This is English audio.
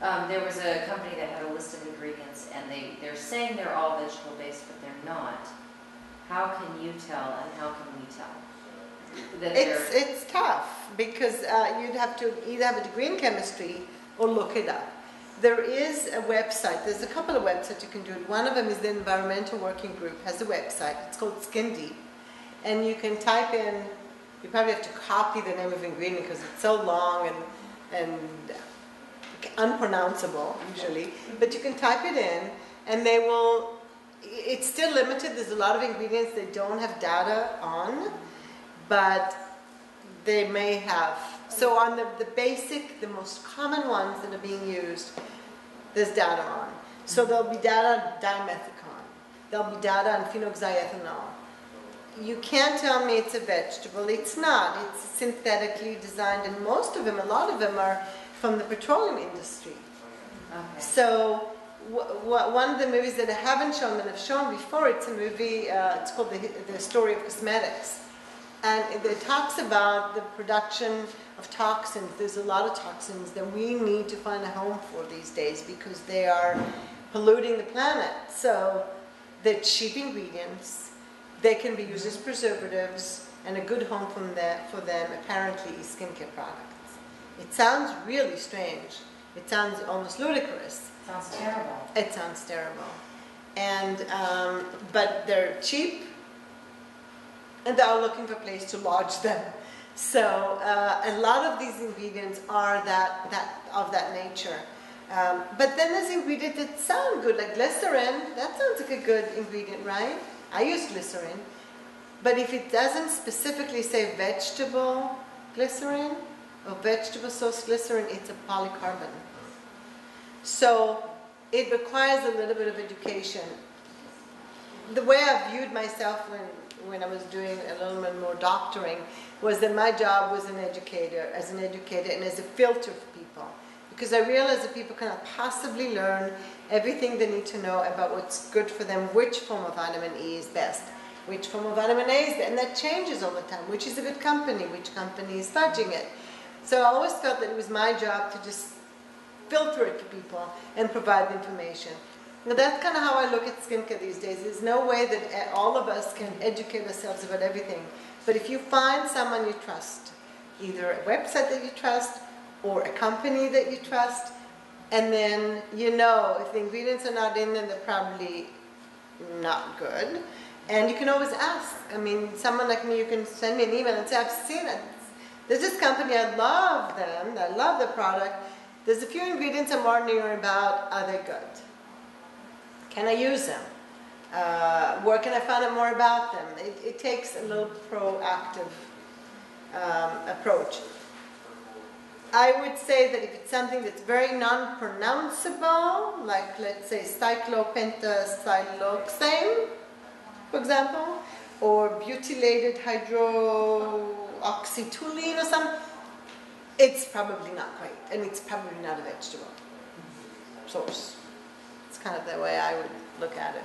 There was a company that had a list of ingredients, and they're saying they're all vegetable based, but they're not. How can you tell, and how can we tell? It's tough because you'd have to either have a degree in chemistry or look it up. There is a website. There's a couple of websites you can do it. One of them is the Environmental Working Group has a website. It's called Skin Deep, and you can type in. You probably have to copy the name of the ingredient because it's so long and unpronounceable usually. But you can type it in, and they will. It's still limited. There's a lot of ingredients they don't have data on, but they may have. So on the basic, the most common ones that are being used, there's data on. So there'll be data on dimethicone. There'll be data on phenoxyethanol. You can't tell me it's a vegetable. It's not. It's synthetically designed, and most of them, a lot of them are from the petroleum industry. Okay. So one of the movies that I haven't shown, that I've shown before, it's a movie, it's called The Story of Cosmetics. And it talks about the production of toxins. There's a lot of toxins that we need to find a home for these days because they are polluting the planet. So they're cheap ingredients. They can be used as preservatives, and a good home for them apparently is skincare products. It sounds really strange. It sounds almost ludicrous. Sounds terrible. It sounds terrible. And but they're cheap, and they're looking for a place to lodge them. So a lot of these ingredients are of that nature. But then there's ingredients that sound good, like glycerin. That sounds like a good ingredient, right? I use glycerin. But if it doesn't specifically say vegetable glycerin or vegetable source glycerin, it's a polycarbon. So it requires a little bit of education. The way I viewed myself when I was doing a little bit more doctoring was that my job was as an educator and as a filter for people. Because I realized that people cannot possibly learn everything they need to know about what's good for them, which form of vitamin E is best, which form of vitamin A is best, and that changes all the time, which is a good company, which company is fudging it. So I always felt that it was my job to just filter it for people and provide the information. Now that's kind of how I look at skincare these days. There's no way that all of us can educate ourselves about everything. But if you find someone you trust, either a website that you trust or a company that you trust, and then you know if the ingredients are not in there, they're probably not good. And you can always ask. I mean, someone like me, you can send me an email and say, I've seen it. There's this company, I love them, I love the product. There's a few ingredients I'm wondering about, are they good? Can I use them? Where can I find out more about them? It takes a little proactive approach. I would say that if it's something that's very non-pronounceable, like let's say cyclopentasiloxane, for example, or butylated hydroxytoluene or something, it's probably not quite, and it's probably not a vegetable source. It's kind of the way I would look at it.